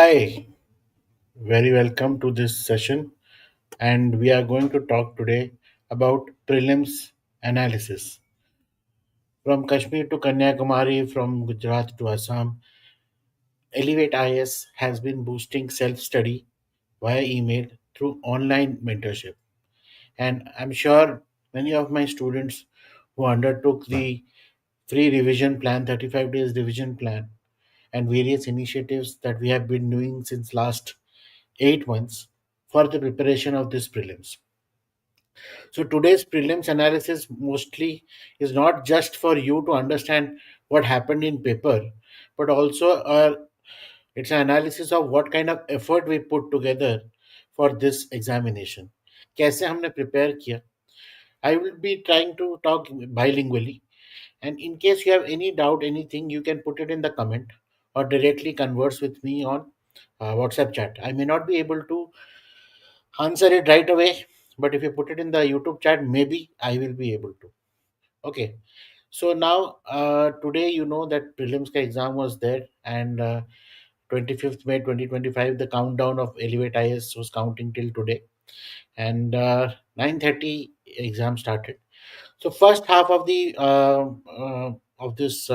Hi, very welcome to this session. And we are going to talk today about prelims analysis. From Kashmir to Kanyakumari, from Gujarat to Assam, Elevate IS has been boosting self study via email through online mentorship. And I'm sure many of my students who undertook the free revision plan, 35 days revision plan, and various initiatives that we have been doing since last 8 months for the preparation of this prelims. So today's prelims analysis mostly is not just for you to understand what happened in paper, but also it's an analysis of what kind of effort we put together for this examination. कैसे हमने prepare किया? I will be trying to talk bilingually, and in case you have any doubt, anything, you can put it in the comment or directly converse with me on WhatsApp chat. I may not be able to answer it right away, but if you put it in the YouTube chat, maybe I will be able to. Okay. So now, today, you know that prelims ka exam was there, and 25th May 2025, the countdown of Elevate IS was counting till today, and 9:30 exam started. So first half of the of this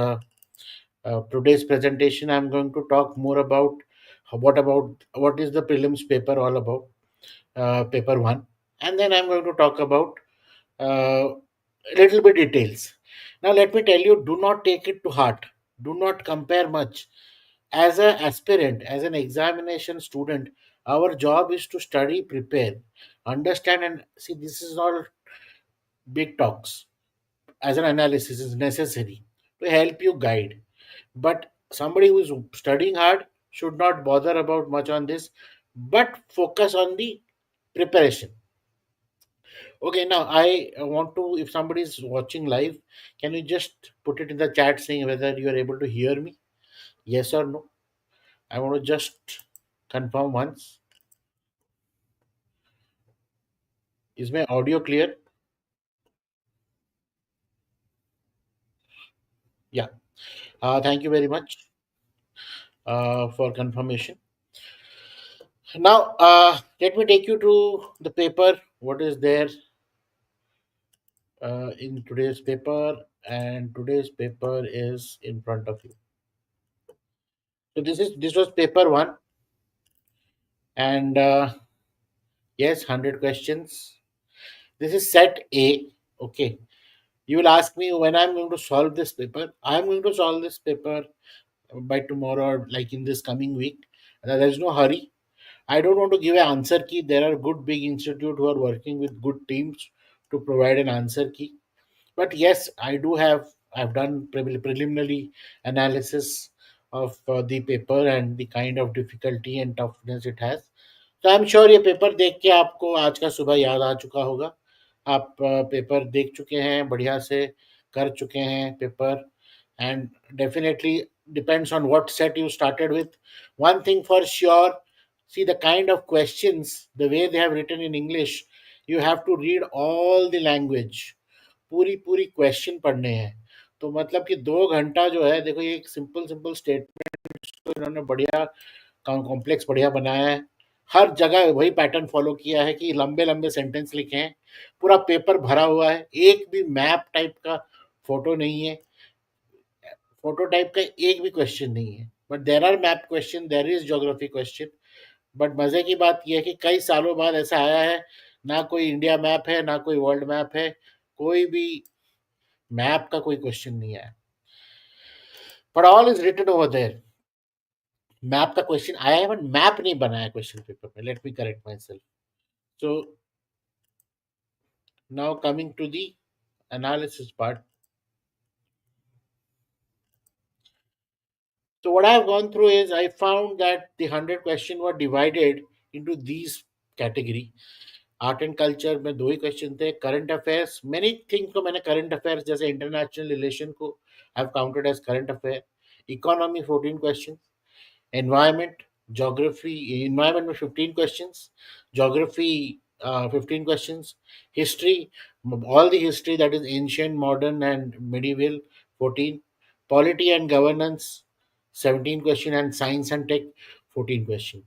today's presentation, I'm going to talk more about what is the prelims paper all about, paper one, and then I'm going to talk about a little bit details. Now, let me tell you, do not take it to heart. Do not compare much. As an aspirant, as an examination student, our job is to study, prepare, understand, and see. This is all big talks. As an analysis is necessary to help you guide. But somebody who is studying hard should not bother about much on this, but focus on the preparation. Okay, now I want to, if somebody is watching live, can you just put it in the chat saying whether you are able to hear me? Yes or no? I want to just confirm once. Is my audio clear? Yeah. Thank you very much for confirmation. Now, let me take you to the paper. What is there in today's paper? And today's paper is in front of you. So this was paper one, and yes, 100 questions. This is set A. Okay. You will ask me when I'm going to solve this paper. I'm going to solve this paper by tomorrow or like in this coming week. There is no hurry. I don't want to give an answer key. There are good big institute who are working with good teams to provide an answer key. But yes, I do have. I've done preliminary analysis of the paper and the kind of difficulty and toughness it has. तो I am sure ये paper देख के आपको आज का सुबह याद आ चुका होगा. आप पेपर देख चुके हैं, बढ़िया से कर चुके हैं paper, and definitely depends on what set you started with. One thing for sure, see the kind of questions, the way they have written in English, you have to read all the language. पूरी पूरी question पढ़ने हैं. तो मतलब कि 2 घंटा जो है, देखो ये एक सिंपल सिंपल स्टेटमेंट तो इन्होंने बढ़िया कॉम्प्लेक्स बढ़िया बनाया है. हर जगह वही पैटर्न फॉलो किया है कि लंबे लंबे सेंटेंस लिखे हैं. पूरा पेपर भरा हुआ है. एक भी मैप टाइप का फोटो नहीं है. फोटो टाइप का एक भी क्वेश्चन नहीं है. But there are map question, there is geography question. But मजे की बात यह है कि कई सालों बाद ऐसा आया है, ना कोई इंडिया मैप है ना कोई वर्ल्ड मैप है, कोई भी मैप का कोई क्वेश्चन नहीं आया. But all is written over there. Map का क्वेश्चन आया है बट मैप नहीं बनाया क्वेश्चन पेपर में. Let me correct myself. So now coming to the analysis part. So what I have gone through is I found that the 100 question were divided into these category. Art and culture में 2 ही question थे. Current affairs, many things को मैंने current affairs जैसे international relation को have counted as current affair. Economy 14 question. Environment, geography, environment में 15 questions, geography 15 questions, history, all the history that is ancient, modern and medieval 14, polity and governance 17 question, and science and tech 14 question.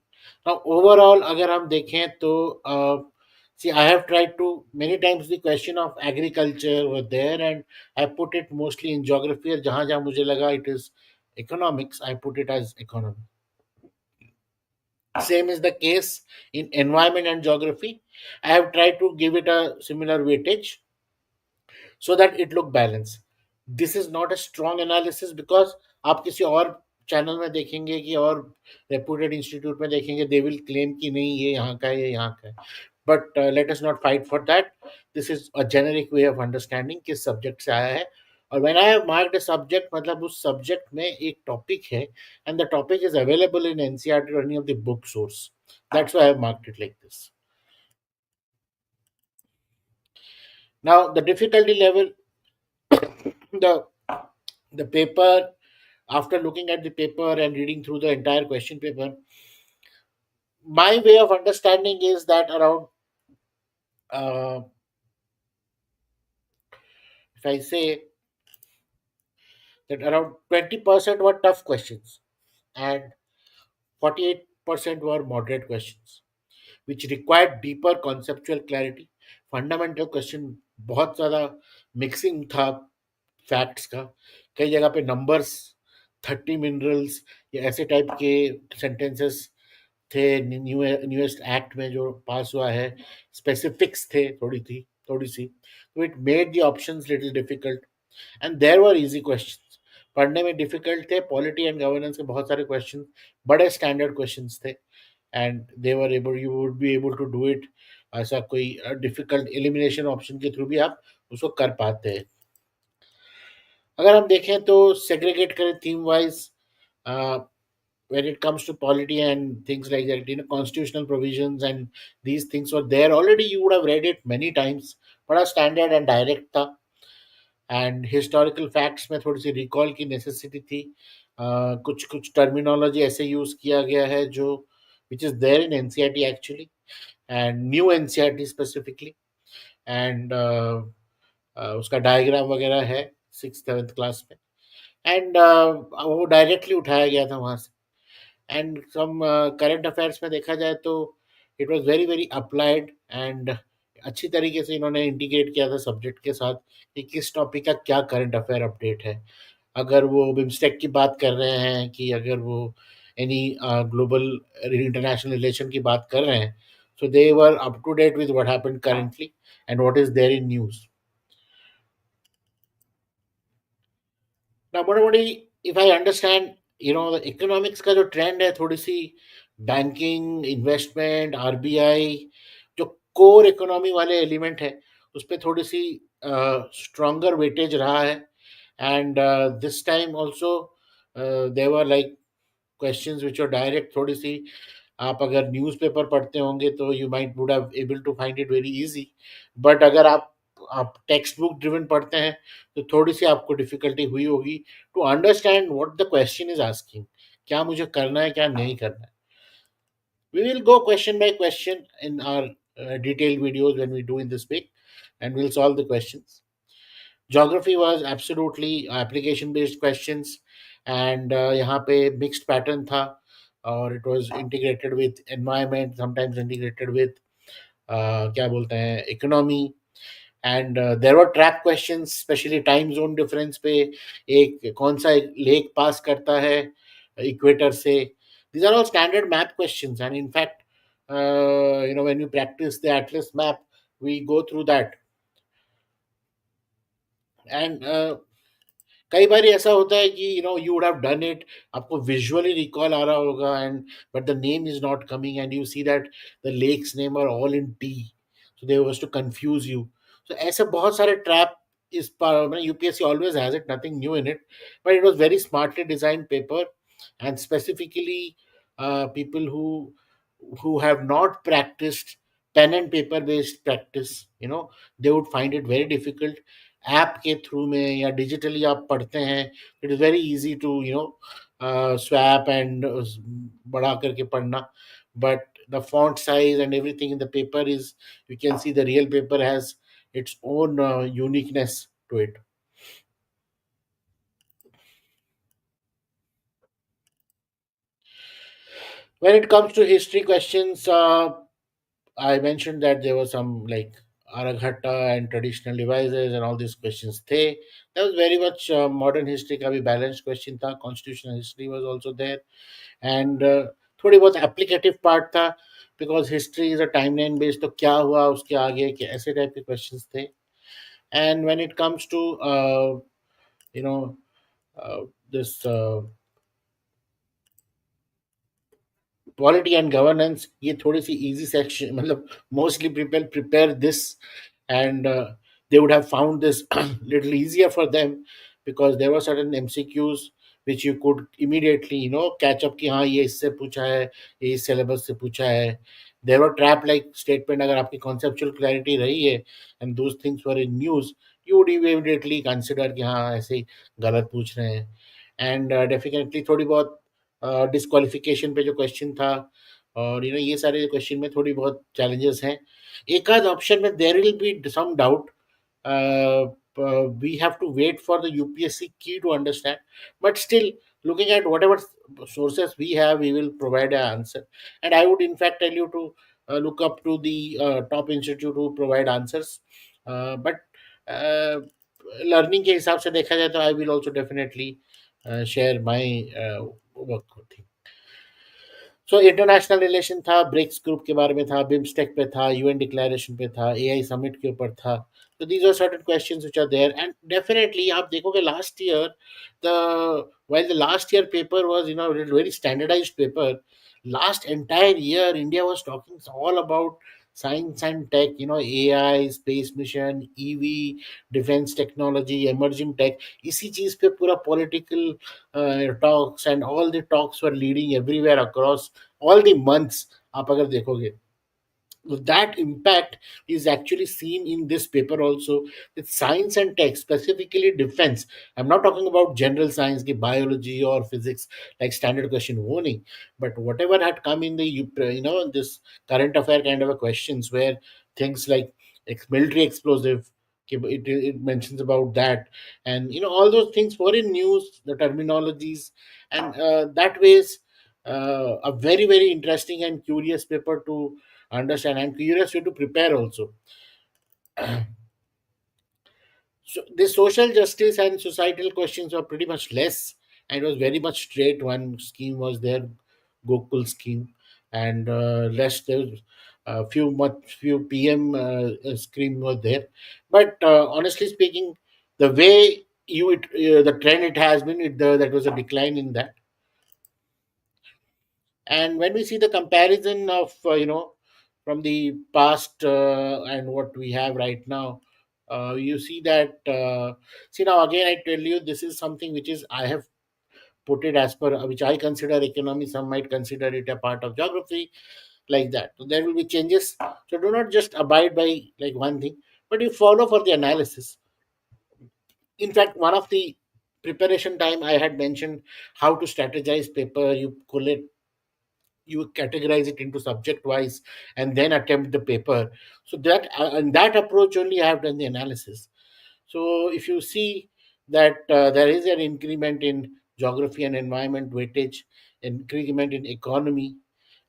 Now overall अगर हम देखें तो see I have tried to many times the question of agriculture were there and I put it mostly in geography और जहाँ जहाँ मुझे लगा it is economics I put it as economy. Same is the case in environment and geography. I have tried to give it a similar weightage so that it look balanced. This is not a strong analysis because आप किसी और channel में देखेंगे कि और reputed institute में देखेंगे they will claim कि नहीं ये यहाँ का है ये यहाँ का है but let us not fight for that this is a generic way of understanding किस सब्जेक्ट से आया है और when I have marked a subject मतलब उस सब्जेक्ट में एक टॉपिक है and the topic is available in NCERT और any of the book source that's why I have marked it like this now the difficulty level the the paper after looking at the paper and reading through the entire question paper my way of understanding is that around uh, if I say that around 20% were tough questions and 48% were moderate questions which required deeper conceptual clarity fundamental question बहुत ज़्यादा mixing था facts का कई जगह पे numbers 30 minerals या ऐसे type के सेंटेंसेस थे न्यूएस्ट एक्ट में जो पास हुआ है स्पेसिफिक्स थे थोड़ी सी तो it made the options little difficult and there were easy questions पढ़ने में डिफिकल्ट थे पॉलिटी एंड गवर्नेंस के बहुत सारे क्वेश्चन बड़े स्टैंडर्ड क्वेश्चंस थे and they were able you would be able to do it ऐसा कोई डिफिकल्ट एलिमिनेशन ऑप्शन के थ्रू भी आप उसको कर पाते हैं अगर हम देखें तो सेग्रीगेट करें theme wise when it comes to polity and things like that, constitutional provisions and these things were there already. You would have read it many times, but a standard and direct था and historical facts में थोड़ी सी recall की necessity थी कुछ कुछ terminology ऐसे use किया गया है जो which is there in NCERT actually and new NCERT specifically and उसका डायग्राम वगैरह है 6th 7th क्लास में एंड वो डायरेक्टली उठाया गया था वहाँ से एंड सम करंट अफेयर्स में देखा जाए तो it was very very applied and अच्छी तरीके से इन्होंने इंटीग्रेट किया था सब्जेक्ट के साथ कि किस टॉपिक का क्या करंट अफेयर अपडेट है अगर वो बिम्स्टेक की बात कर रहे हैं कि अगर वो एनी ग्लोबल इंटरनेशनल रिलेशन की बात कर रहे हैं so they were up to date with what happened currently and what is there in news Now, मोटामोटी if I understand, the economics का जो ट्रेंड है थोड़ी सी बैंकिंग इन्वेस्टमेंट आरबीआई जो कोर इकोनॉमी वाले एलिमेंट है उस पर थोड़ी सी स्ट्रॉन्गर वेटेज रहा है and this time also there were like questions which are direct थोड़ी सी आप अगर न्यूज़पेपर पढ़ते होंगे तो you might would have able to find it very easy but अगर आप टेक्स्ट बुक ड्रिवन पढ़ते हैं तो थोड़ी सी आपको डिफिकल्टी हुई होगी to understand what the question is asking क्या मुझे करना है क्या नहीं करना है we will go question by question in our detailed videos when we do in this week and we'll solve the questions geography was absolutely application based questions and यहाँ पे mixed pattern था और it was integrated with environment sometimes integrated with क्या बोलते हैं economy and there were trap questions specially time zone difference पे एक कौन सा लेक पास करता है इक्वेटर से these are all standard math questions and in fact when we practice the atlas map we go through that and कई बार ऐसा होता है कि you would have done it आपको विजुअली रिकॉल आ रहा होगा and but the name is not coming and you see that the lakes name are all in T so they was to confuse you so ऐसे बहुत सारे trap इस पर UPSC always has it nothing new in it but it was very smartly designed paper and specifically people who have not practiced pen and paper based practice they would find it very difficult app के through में या digitally आप पढ़ते हैं it is very easy to swap and बढ़ा करके पढ़ना but the font size and everything in the paper is you can see the real paper has its own uniqueness to it. When it comes to history questions, I mentioned that there were some like Araghatta and traditional devices and all these questions. That was very much modern history का भी balanced question था. Constitutional history was also there, and थोड़ी बहुत applicative part था, because history is a timeline based. तो क्या हुआ उसके आगे के ऐसे type के questions थे. And when it comes to you know this polity and governance, ये थोड़ी सी इजी सेक्शन, मतलब mostly people prepare this, and they would have found this little easier for them, because there were certain MCQs which you could immediately catch up कि हाँ ये इससे पूछा है, ये इस सिलेबस से पूछा है. There were trap like statement, अगर आपकी conceptual clarity रही है and those things were in news, you would immediately consider कि हाँ ऐसे ही गलत पूछ रहे हैं. एंड डेफिनेटली थोड़ी बहुत डिस्क्वालिफिकेशन पे जो क्वेश्चन था, और ये सारे क्वेश्चन में थोड़ी बहुत चैलेंजेस हैं. एक आध ऑप्शन में there will be some doubt. We have to wait for the UPSC key to understand, but still, looking at whatever sources we have, we will provide an answer. And I would in fact tell you to look up to the top institute who provide answers. But uh, learning के हिसाब से देखा जाए तो I will also definitely share my work थी. So international relation था, BRICS group के बारे में था, बिम्स्टेक पे था, यूएन डिक्लेरेशन पे था, एआई समिट के ऊपर था. तो these are certain questions which are there, and definitely आप देखोगे last year the while the last year paper was very standardized paper, last entire year India was talking all about science and tech, AI, space mission, EV, defense technology, emerging tech. इसी चीज पे पूरा political talks, and all the talks were leading everywhere across all the months. आप अगर देखोगे, that impact is actually seen in this paper also, with science and tech, specifically defense. I'm not talking about general science ki biology or physics like standard question warning, but whatever had come in the this current affair kind of a questions, where things like military explosive, it mentions about that, and all those things were in news, the terminologies, and that ways a very very interesting and curious paper to understand, and curious way to prepare also. So the social justice and societal questions were pretty much less, and it was very much straight. One scheme was there, Gokul scheme, and less there was a few PM scheme was there. But honestly speaking, the way the trend it has been, that was a decline in that. And when we see the comparison of from the past and what we have right now, you see that see, now again I tell you, this is something which is I have put it as per which I consider economy, some might consider it a part of geography, like that. So there will be changes, so do not just abide by like one thing, but you follow for the analysis. In fact, one of the preparation time I had mentioned how to strategize paper, you collect, you categorize it into subject wise, and then attempt the paper. So that and that approach only I have done the analysis. So if you see that there is an increment in geography and environment weightage, increment in economy,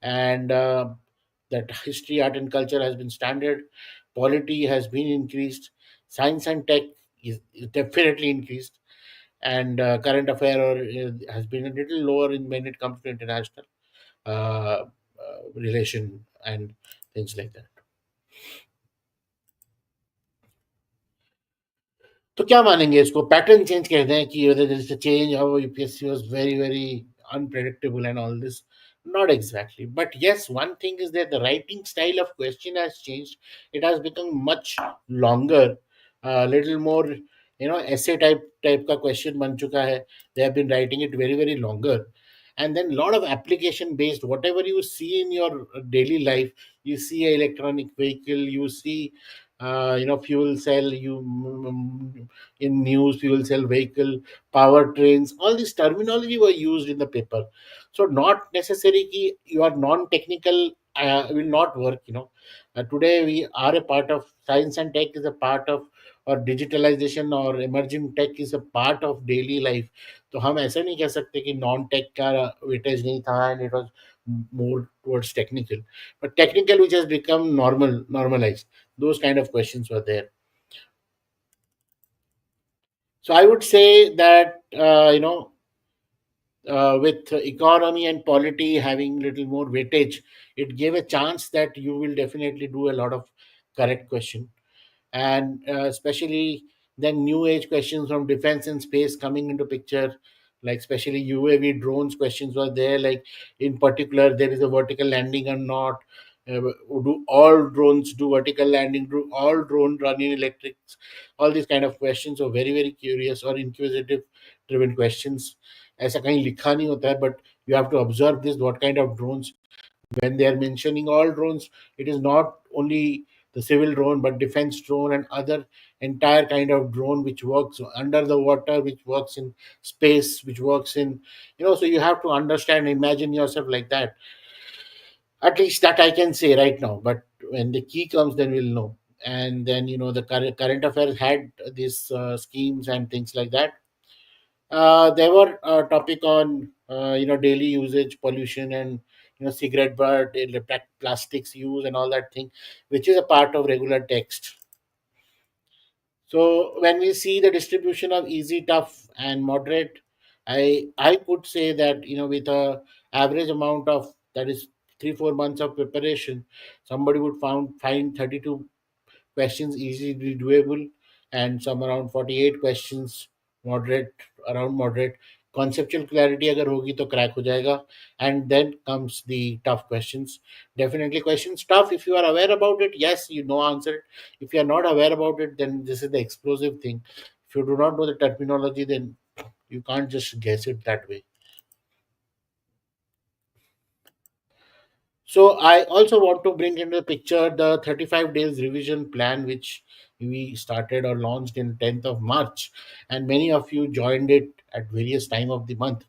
and that history, art and culture has been standard, polity has been increased, science and tech is definitely increased, and current affair has been a little lower in when it comes to international relation and things like that. तो क्या मानेंगे इसको, pattern change कहते हैं कि whether there is a change, how UPSC was very very unpredictable and all this. Not exactly, but yes, one thing is that the writing style of question has changed. It has become much longer, a little more essay type का question बन चुका है. They have been writing it very very longer, and then lot of application based, whatever you see in your daily life, you see a electronic vehicle, you see fuel cell, in news, fuel cell vehicle, power trains, all this terminology were used in the paper. So not necessary ki you are non-technical will not work. Today we are a part of science, and tech is a part of, or digitalization or emerging tech is a part of daily life. तो हम ऐसा नहीं कह सकते कि non tech का weightage नहीं था, and it was more towards technical, but technical which has become normalized. Those kind of questions were there. So I would say that with economy and polity having little more weightage, it gave a chance that you will definitely do a lot of correct question. And especially then new age questions from defense and space coming into picture, like especially UAV drones questions were there, like in particular there is a vertical landing or not. Do all drones do vertical landing? Do all drone run in electrics? All these kind of questions are very very curious or inquisitive driven questions. ऐसा कहीं लिखा नहीं होता है, but you have to observe this what kind of drones. When they are mentioning all drones, it is not only the civil drone but defense drone and other entire kind of drone which works under the water, which works in space, which works in, so you have to understand, imagine yourself like that. At least that I can say right now, but when the key comes then we'll know. And then the current affairs had these schemes and things like that. There were a topic on daily usage, pollution, and cigarette butt, plastics use, and all that thing, which is a part of regular text. So when we see the distribution of easy, tough, and moderate, I could say that with a average amount of, that is 3 4 months of preparation, somebody would find 32 questions easily doable, and some around 48 questions moderate, around moderate. Conceptual clarity अगर होगी तो crack हो जाएगा. And then comes the tough questions. Definitely questions tough if you are aware about it, yes, you know answer it. If you are not aware about it, then this is the explosive thing. If you do not know the terminology, then you can't just guess it that way. So I also want to bring into the picture the 35 days revision plan, which we started or launched in 10th of March, and many of you joined it at various time of the month,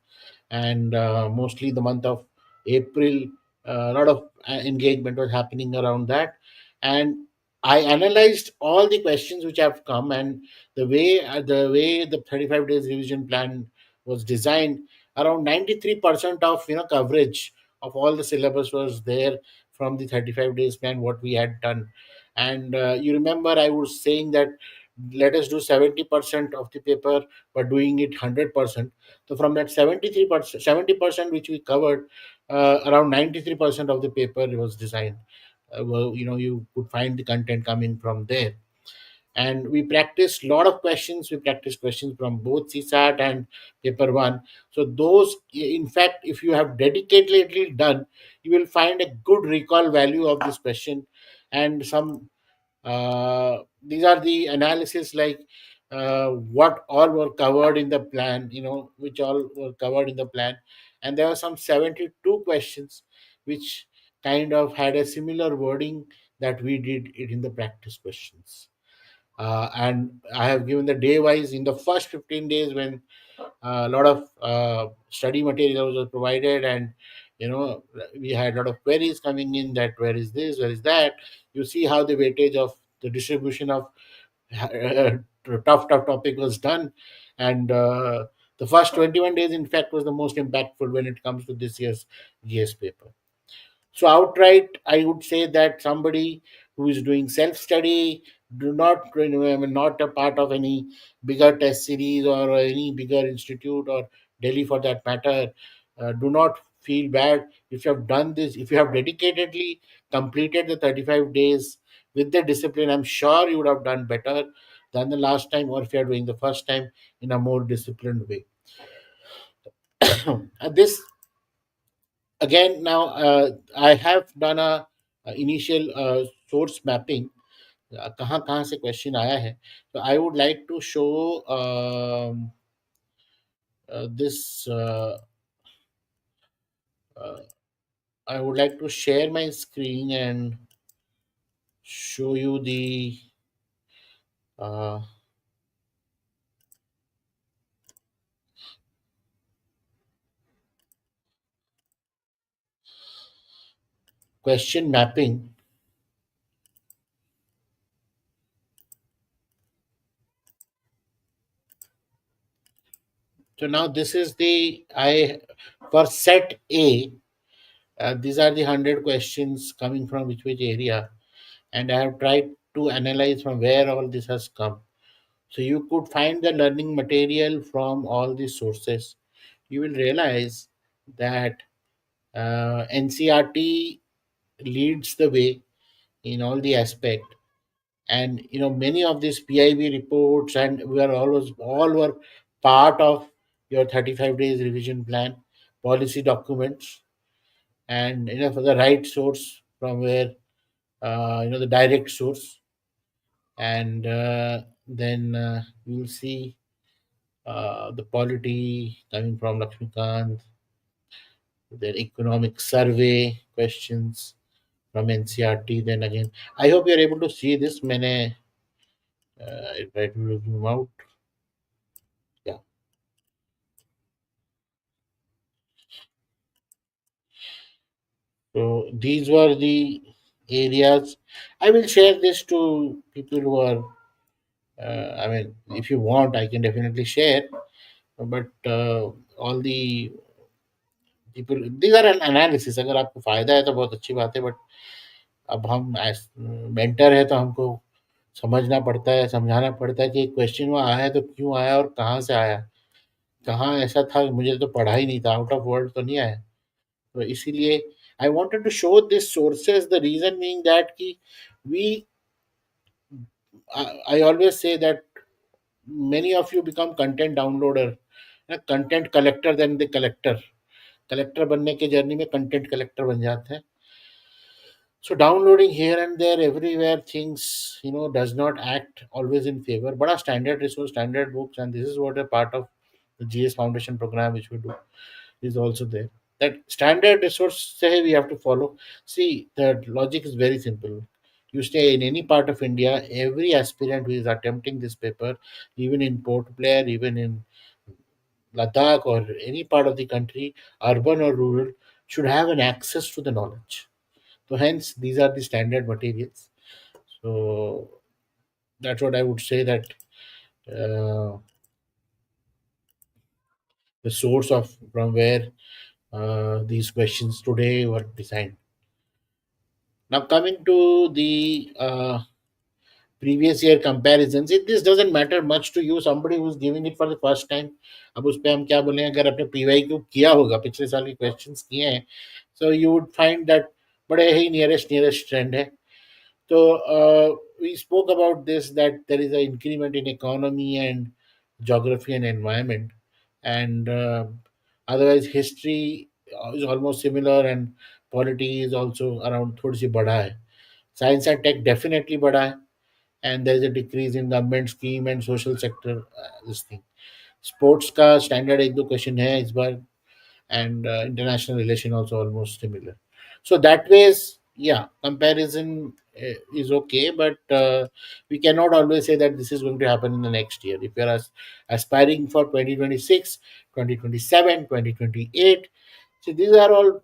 and mostly the month of April. A lot of engagement was happening around that, and I analyzed all the questions which have come, and the way the 35 days revision plan was designed, around 93% of coverage of all the syllabus was there from the 35 days plan what we had done. And you remember I was saying that let us do 70% of the paper but doing it 100%. So from that 73%, 70% which we covered, around 93% of the paper was designed. Well, you could find the content coming from there. And we practiced a lot of questions. We practiced questions from both CSAT and paper one. So those, in fact, if you have dedicatedly done, you will find a good recall value of this question. And some these are the analysis, like what all were covered in the plan, which all were covered in the plan. And there were some 72 questions which kind of had a similar wording that we did it in the practice questions. And I have given the day wise in the first 15 days when a lot of study materials was provided, and we had a lot of queries coming in that where is this, where is that. You see how the weightage of the distribution of tough topic was done. And the first 21 days in fact was the most impactful when it comes to this year's GS paper. So outright, I would say that somebody who is doing self-study, do not, I mean, not a part of any bigger test series or any bigger institute or Delhi for that matter, do not feel bad if you have done this. If you have dedicatedly completed the 35 days with the discipline, I'm sure you would have done better than the last time, or if you are doing the first time in a more disciplined way. This again now, I have done a initial source mapping, कहाँ कहाँ से question आया है. So I would like to show this uh, I would like to share my screen and show you the uh, question mapping. So now this is the I for set A. These are the 100 questions coming from which area, and I have tried to analyze from where all this has come. So you could find the learning material from all these sources. You will realize that NCRT leads the way in all the aspect, and many of these PIB reports and we are always all were part of your 35 days revision plan policy documents, and for the right source from where the direct source, and then you will see the polity coming from Lakshmikant, their economic survey questions from NCRT. Then again, I hope you're able to see this. मैंने try to zoom out. Yeah. So these were the areas. I will share this to people who are. I mean, if you want, I can definitely share. But all the people, these are an analysis. अगर आपको फायदा है तो बहुत अच्छी बात है. But अब हम मेंटर है तो हमको समझना पड़ता है, समझाना पड़ता है कि क्वेश्चन वो आया है तो क्यों आया और कहाँ से आया, कहाँ ऐसा था मुझे तो पढ़ा ही नहीं था, आउट ऑफ वर्ल्ड तो नहीं आया. तो इसीलिए I wanted to show this sources, the reason being that कि we I always say that many of you become content downloader, content collector then the collector. Collector बनने के जर्नी में content collector बन जाते हैं. So downloading here and there everywhere things does not act always in favor. But a standard resource, standard books, and this is what a part of the GS Foundation program which we do is also there. That standard resource say we have to follow. See, the logic is very simple. You stay in any part of India, every aspirant who is attempting this paper, even in Port Blair, even in Ladakh or any part of the country, urban or rural, should have an access to the knowledge. So hence these are the standard materials. So that's what I would say that uh, the source of from where these questions today were designed. Now coming to the previous year comparisons, this doesn't matter much to you, somebody who's giving it for the first time. अब उस पे हम क्या बोलें, अगर आपने PYQ किया होगा, पिछले साल के क्वेश्चंस किए हैं, so you would find that बड़े ही nearest trend है. So we spoke about this, that there is an increment in economy and geography and environment, and otherwise history is almost similar, and polity is also around थोड़ी सी बढ़ा है. Science and tech definitely बढ़ा है, and there is a decrease in government scheme and social sector. This thing. Sports का standard एक दो question है इस बार, and international relation also almost similar. So that ways, yeah, comparison is okay, but we cannot always say that this is going to happen in the next year. If you are aspiring for 2026, 2027, 2028, so these are all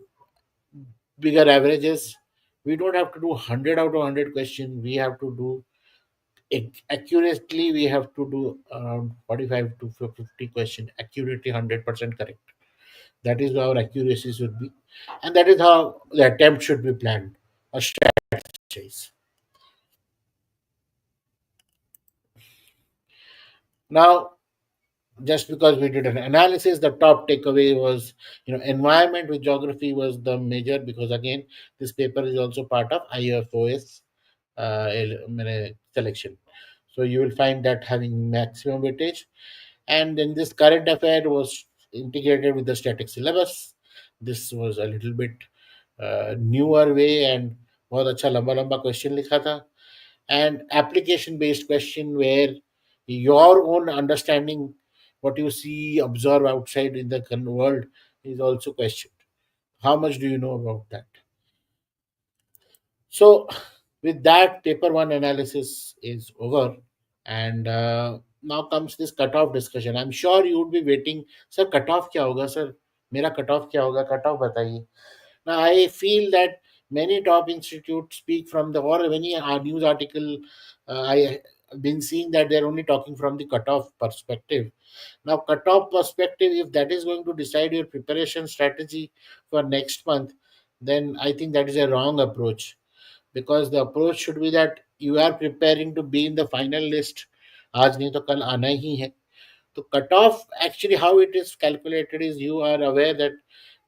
bigger averages. We don't have to do 100 out of 100 questions. We have to do accurately. We have to do around 45 to 50 questions accurately, 100% correct. That is how our accuracy should be, and that is how the attempt should be planned or strategized. Now, just because we did an analysis, the top takeaway was, environment with geography was the major, because again, this paper is also part of IFOS selection. So you will find that having maximum weightage. And then this current affair was integrated with the static syllabus. This was a little bit newer way, and बहुत अच्छा लंबा लंबा question लिखा था, and application based question where your own understanding, what you see observe outside in the world, is also questioned. How much do you know about that? So with that, paper one analysis is over, and now comes this cutoff discussion. I'm sure you would be waiting, sir, cutoff क्या होगा sir, मेरा cutoff क्या होगा, cutoff बताइए. Now I feel that many top institutes speak from the, or many news article, I have been seeing that they're only talking from the cutoff perspective. Now cutoff perspective, if that is going to decide your preparation strategy for next month, then I think that is a wrong approach, because the approach should be that you are preparing to be in the final list. आज नहीं तो कल आना ही है. So cutoff, actually how it is calculated is, you are aware that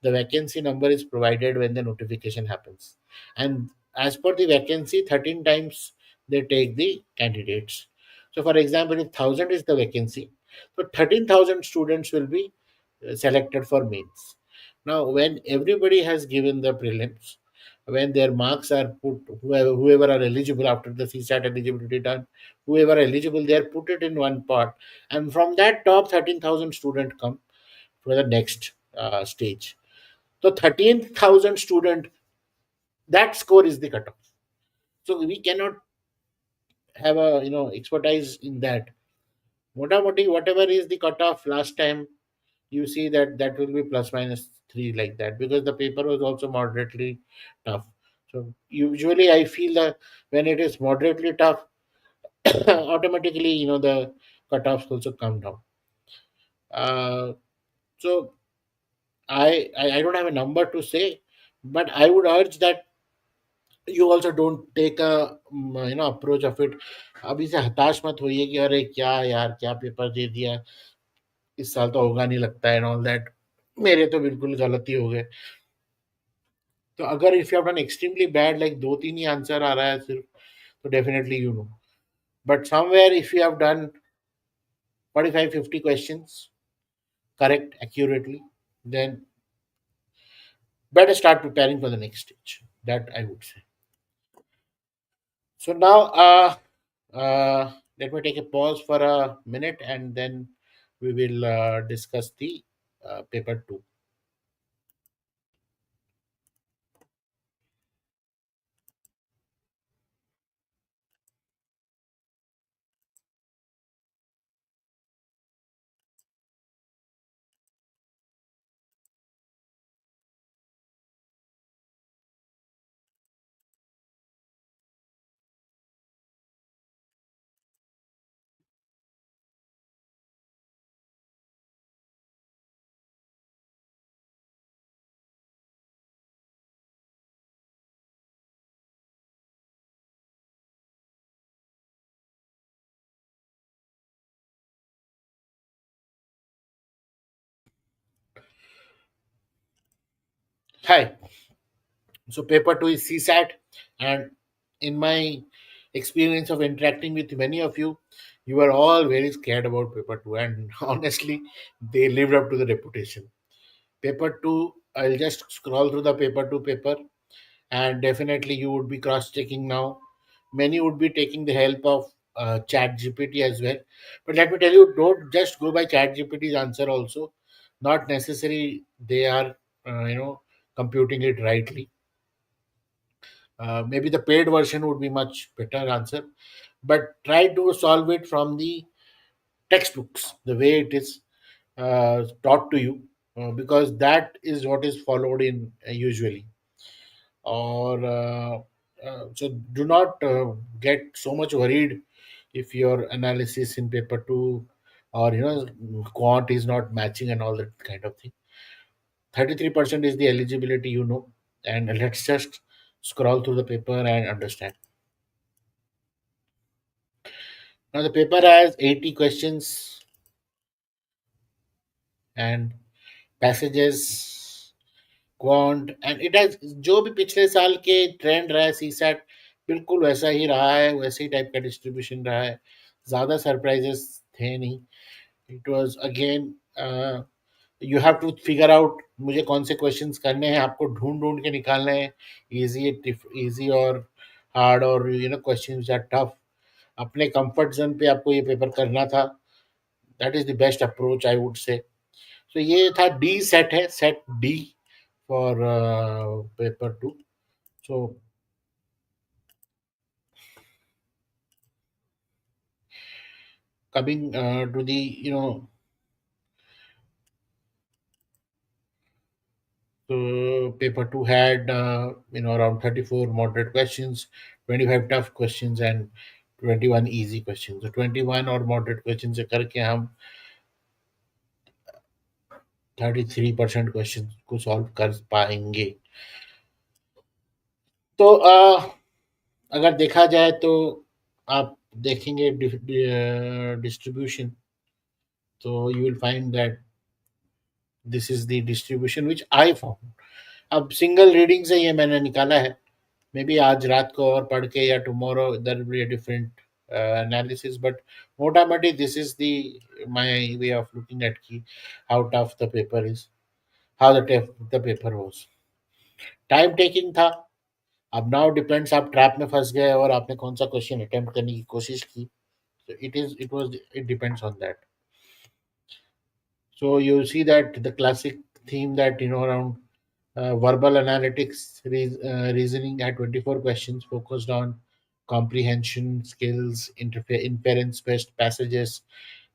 the vacancy number is provided when the notification happens, and as per the vacancy, 13 times they take the candidates. So for example, if 1000 is the vacancy, so 13,000 students will be selected for mains. Now when everybody has given the prelims, when their marks are put, whoever are eligible after the CSAT eligibility done, whoever are eligible, they are put it in one pot, and from that top 13,000 student come for the next stage. So 13,000 student, that score is the cutoff. So we cannot have a expertise in that. Motamoti, whatever is the cutoff last time, you see that that will be plus minus 3, like that, because the paper was also moderately tough. So usually I feel that when it is moderately tough, automatically the cutoffs also come down. uh, so I don't have a number to say, but I would urge that you also don't take a approach of it. अभी से हताश मत होइए कि अरे क्या यार, क्या पेपर दे दिया, इस साल तो होगा नहीं लगता है, एंड ऑल दैट. मेरे तो बिल्कुल गलत ही हो गए. तो अगर if you have done extremely bad, like दो तीन ही आंसर आ रहा है सिर्फ, तो definitely you know. But somewhere if you have done 45-50 questions correct accurately, then better start preparing for the next stage. That I would say. So now, let me take a pause for a minute, and then we will discuss the paper two. Hi. So paper two is CSAT, and in my experience of interacting with many of you, you are all very scared about paper two, and honestly, they lived up to the reputation. Paper two, I'll just scroll through the paper two paper, and definitely you would be cross checking now. Many would be taking the help of chat gpt as well, but let me tell you, don't just go by chat gpt's answer also. Not necessary they are computing it rightly. Maybe the paid version would be much better answer, but try to solve it from the textbooks, the way it is taught to you, because that is what is followed in usually. Or so do not get so much worried if your analysis in paper 2 or quant is not matching and all that kind of thing. 33% is the eligibility, and let's just scroll through the paper and understand. Now the paper has 80 questions and passages, quant, and it has, जो भी पिछले साल के trend रहा है CSAT, बिल्कुल वैसा ही रहा है, वैसे ही टाइप का डिस्ट्रीब्यूशन रहा है. ज़्यादा सरप्राइजेस थे नहीं. It was again, you have to figure out मुझे कौन से क्वेश्चंस करने हैं, आपको ढूंढ ढूंढ के निकालने हैं. इजी, इजी और हार्ड, और क्वेश्चंस आर टफ. अपने कंफर्ट जोन पे आपको ये पेपर करना था. That is the best approach, I would say. तो ये था डी सेट, है set D for paper 2. So coming to the so paper 2 had around 34 moderate questions, 25 tough questions, and 21 easy questions. So 21 और moderate questions से करके हम 33% question को solve कर पाएंगे. तो अगर देखा जाए तो आप देखेंगे डिस्ट्रीब्यूशन, तो you will find that this is the distribution which I found. अब सिंगल रीडिंग से ये मैंने निकाला है. मे बी आज रात को और पढ़ के या tomorrow there will be a different analysis, but मोटामोटी this is the my way of looking at की how tough the paper is, how the paper was. Time taking था. अब नाउ डिपेंड्स आप ट्रैप में फंस गए और आपने कौन सा क्वेश्चन अटेम्प्ट करने की कोशिश की. It depends on that. So you see that the classic theme that around verbal analytics, reasoning had 24 questions focused on comprehension skills, inference based passages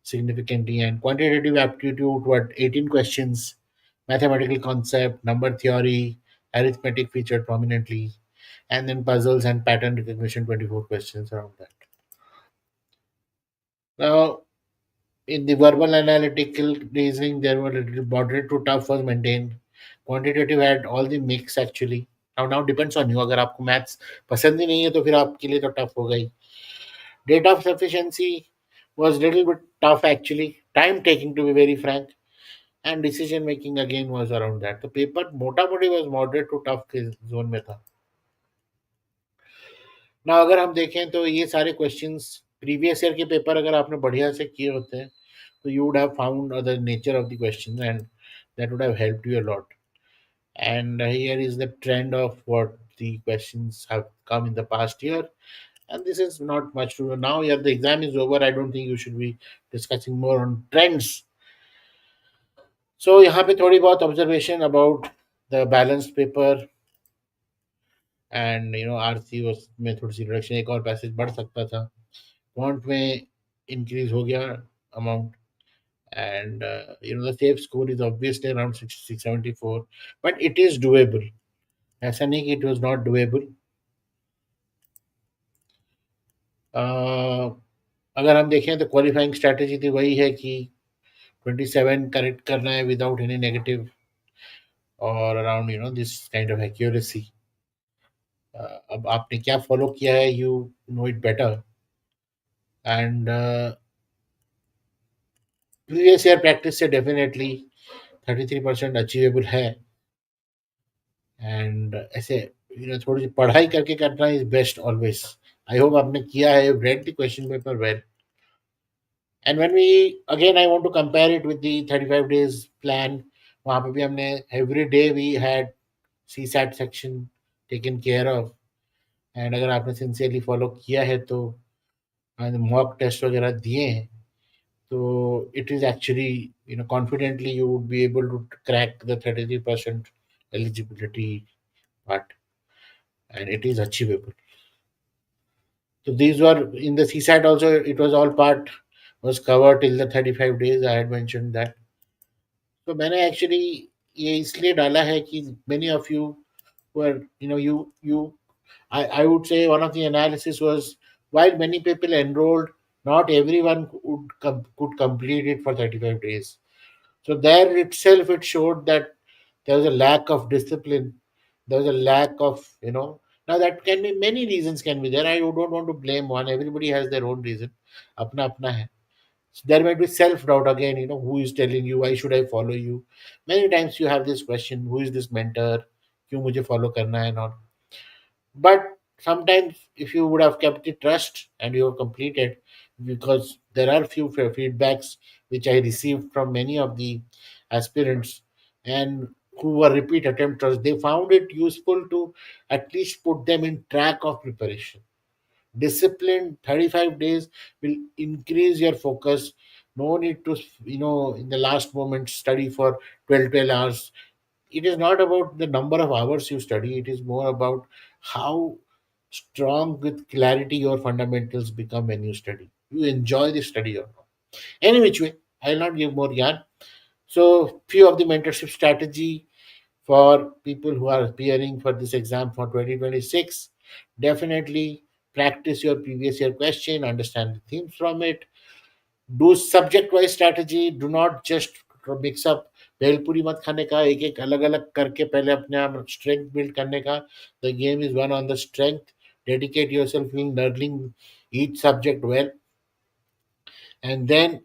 significantly, and quantitative aptitude what 18 questions, mathematical concept, number theory, arithmetic featured prominently, and then puzzles and pattern recognition 24 questions around that. Now in the verbal analytical reasoning, there were a little moderate to tough was maintained. Quantitative had all the mix actually. Now depends on you. अगर आपको maths पसंद ही नहीं है तो फिर आपके लिए तो टफ हो गई. Data sufficiency was little bit tough actually. Time taking to be very frank, and decision making again was around that. The paper मोटा मोटी was moderate to tough के जोन में था. ना अगर हम देखें तो ये सारे क्वेश्चंस प्रीवियस ईयर के पेपर अगर आपने बढ़िया से किए होते हैं, so you would have found the nature of the question, and that would have helped you a lot. And here is the trend of what the questions have come in the past year, and this is not much to now. Yeah, the exam is over. I don't think you should be discussing more on trends. So यहाँ पे थोड़ी बहुत observation about the balanced paper, and RC में थोड़ी सी reduction, एक और passage बढ़ सकता था. क्वांट में इंक्रीज हो गया amount. And the safe score is obviously around 674, but it is doable. ऐसा नहीं कि it was not doable. uh, अगर हम देखें तो क्वालिफाइंग स्ट्रैटेजी थी वही है कि 27 करेक्ट करना है विदाउट एनी नेगेटिव और around this kind of accuracy. अब आपने क्या फॉलो किया है, you know it better. And previous year practice से डेफिनेटली 33% अचीवेबल है. एंड ऐसे थोड़ी सी पढ़ाई करके करना is best always. I hope आपने किया है, read the question paper well. And when we again I want to compare it with the 35 days plan, वहाँ पे भी हमने every day we had CSAT section taken care of. And अगर आपने sincerely follow किया है तो mock test वगैरह दिए हैं, तो it is actually confidently you would be able to crack the 33% eligibility part, and it is achievable. So these were in the CSAT also. It was all part was covered till the 35 days. I had mentioned that. So मैंने actually ये इसलिए डाला है कि many of you were I would say one of the analysis was while many people enrolled, not everyone could complete it for 35 days. So there itself it showed that there was a lack of discipline. There was a lack of now that can be many reasons can be there. I don't want to blame one. Everybody has their own reason. Apna apna hai. So there might be self doubt again. Who is telling you? Why should I follow you? Many times you have this question: Who is this mentor? क्यों मुझे follow करना है not? But sometimes if you would have kept the trust and you have completed, because there are few feedbacks which I received from many of the aspirants and who were repeat attempters, they found it useful to at least put them in track of preparation. Disciplined 35 days will increase your focus. No need to in the last moment study for 12 hours. It is not about the number of hours you study, it is more about how strong with clarity your fundamentals become when you study. You enjoy the study or not. Any which way, I'll not give more yarn. So, few of the mentorship strategy for people who are appearing for this exam for 2026. Definitely practice your previous year question, understand the themes from it. Do subject wise strategy. Do not just mix up bhelpuri मत खाने का, एक एक अलग अलग करके पहले अपने आप स्ट्रेंथ बिल्ड करने का. The game is one on the strength. Dedicate yourself in learning each subject well, and then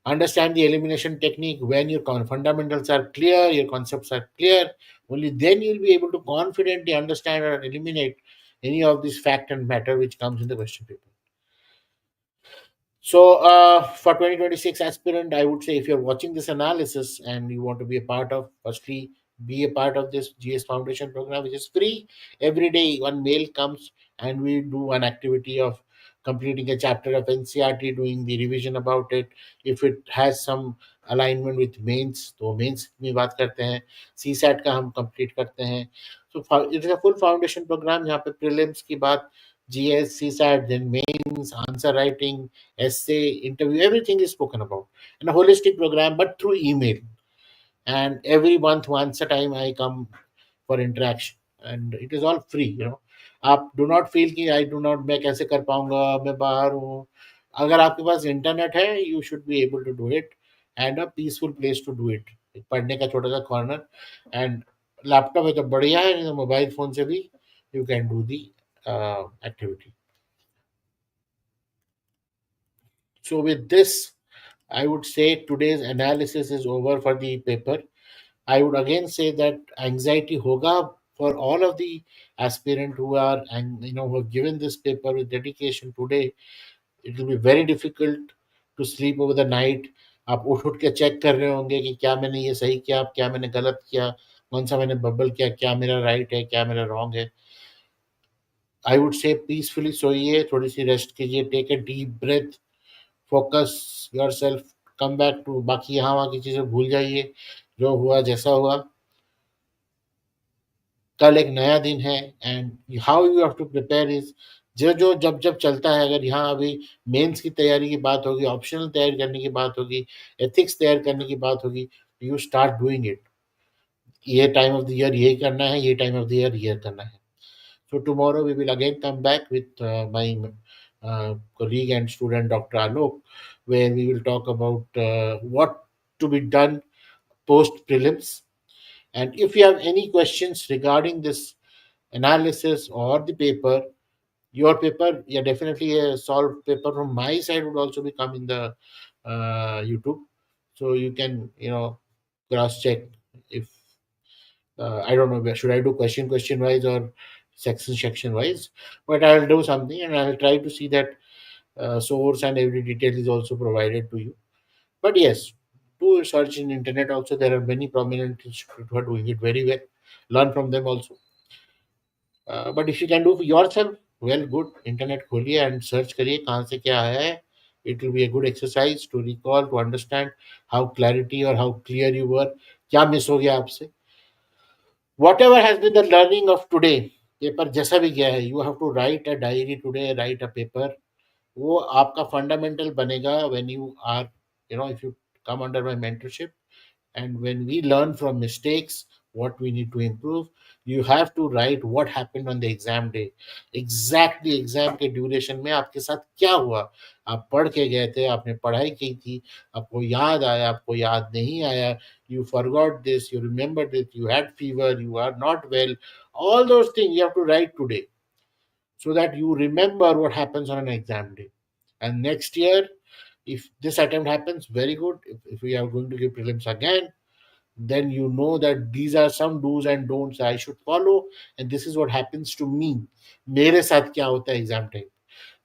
understand the elimination technique. When your fundamentals are clear, your concepts are clear, only then you'll be able to confidently understand or eliminate any of this fact and matter which comes in the question paper. So, for 2026 aspirant, I would say if you're watching this analysis and you want to be a part of, firstly, be a part of this GS Foundation program, which is free. Every day, one mail comes and we do an activity of completing a chapter of NCRT, doing the revision about it. If it has some alignment with mains, तो mains में बात करते हैं. CSAT का हम complete करते हैं. So, it is a full foundation program जहाँ पे prelims की बात, GS, CSAT, then mains, answer writing, essay, interview, everything is spoken about in a holistic program, but through email. And every month, once a time, I come for interaction, and it is all free. आप do not feel कि I do not, मैं कैसे कर पाऊंगा, मैं बाहर हूँ. अगर आपके पास इंटरनेट है, you should be able to do it, and a peaceful place to do it. पढ़ने का छोटा सा कॉर्नर, एंड लैपटॉप है तो बढ़िया है, नहीं तो मोबाइल फोन से भी you can do the activity. So with this, I would say today's analysis is over for the paper. I would again say that anxiety hoga for all of the aspirant who are, and who have given this paper with dedication today. It will be very difficult to sleep over the night. आप उठ के check कर रहे होंगे कि क्या मैंने ये सही किया, क्या मैंने गलत किया, कौन सा मैंने बबल किया, क्या मेरा राइट है, क्या मेरा रॉन्ग है. आई वुड से पीसफुली सोइए, थोड़ी सी रेस्ट कीजिए, take a deep breath, focus yourself, come back to, बाकी यहाँ वहाँ की चीज़ें भूल जाइए. जो हुआ जैसा हुआ, कल एक नया दिन है. And how you have to prepare is, जो जो जब जब चलता है, अगर यहाँ अभी मेंस की तैयारी की बात होगी, ऑप्शनल तैयारी करने की बात होगी, एथिक्स तैयार करने की बात होगी, यू स्टार्ट डूइंग इट. ये टाइम ऑफ द ईयर ये करना है, ये टाइम ऑफ द ईयर ये करना है. So tomorrow we will again come back with my colleague and student Dr. Alok, where we will talk about what to be done post prelims. And if you have any questions regarding this analysis or the paper, your paper, yeah, definitely a solved paper from my side would also be come in the YouTube, so you can cross check if I don't know, should I do question wise or section wise, but I'll do something and I'll try to see that source and every detail is also provided to you. But yes, do search in internet also. There are many prominent institutes who are doing it very well. Learn from them also. But if you can do for yourself, well, good. Internet खोलिए and search करिए कहाँ से क्या आया है. It will be a good exercise to recall, to understand how clarity or how clear you were. क्या miss हो गया आपसे. Whatever has been the learning of today, paper जैसा भी गया है, you have to write a diary today, write a paper. वो आपका फंडामेंटल बनेगा when you are, if you come under my mentorship. And when we learn from mistakes, what we need to improve, you have to write what happened on the exam day. Exactly exam के duration में आपके साथ क्या हुआ. आप पढ़ के गए थे, आपने पढ़ाई की थी, आपको याद आया, आपको याद नहीं आया, you forgot this, you remembered it, you had fever, you are not well. All those things you have to write today, so that you remember what happens on an exam day. And next year, if this attempt happens, very good. If we are going to give prelims again, then you know that these are some do's and don'ts I should follow, and this is what happens to me. मेरे साथ क्या होता है exam time.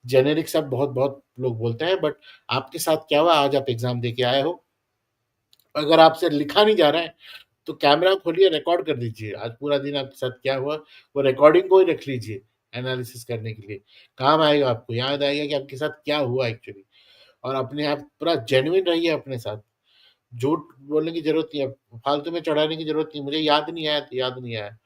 Generic सब बहुत बहुत लोग बोलते हैं, बट आपके साथ क्या हुआ, आज आप एग्जाम दे के आए हो. अगर आपसे लिखा नहीं जा रहा है, तो कैमरा खोलिए, रिकॉर्ड कर दीजिए आज पूरा दिन आपके साथ क्या हुआ. वो रिकॉर्डिंग को ही रख लीजिए एनालिसिस करने के लिए. काम आएगा, आपको याद आएगा कि आपके साथ क्या हुआ एक्चुअली. और अपने आप पूरा जेन्युइन रहिए अपने साथ. झूठ बोलने की जरूरत नहीं है, फालतू में चढ़ाने की जरूरत नहीं. मुझे याद नहीं आया तो याद नहीं आया.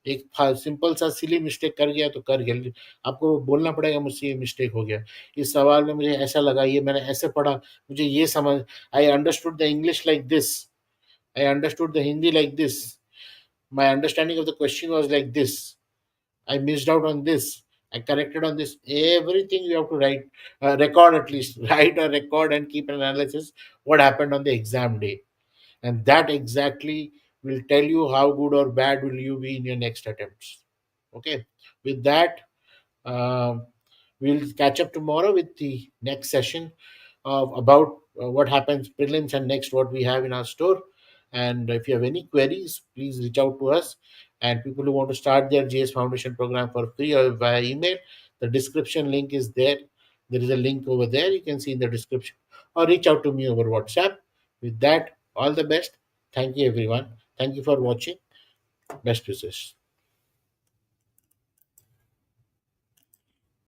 एक सिंपल सा सिली मिस्टेक कर गया तो कर गया. आपको बोलना पड़ेगा मुझसे ये मिस्टेक हो गया, इस सवाल में मुझे ऐसा लगा, ये मैंने ऐसे पढ़ा, मुझे ये समझ, I understood the English like this, I understood the Hindi like this. My understanding of the question was like this. I missed out on this. I corrected on this. Everything you have to write, record at least. Write a record and keep an analysis what happened on the exam day. and that exactly will tell you how good or bad will you be in your next attempts. Okay, with that, um, we'll catch up tomorrow with the next session of about what happens prelims and next what we have in our store. And if you have any queries, please reach out to us. And people who want to start their GS Foundation program for free or via email, the description link is there. There is a link over there. You can see in the description, or reach out to me over WhatsApp. With that, all the best. Thank you, everyone. Thank you for watching. Best wishes.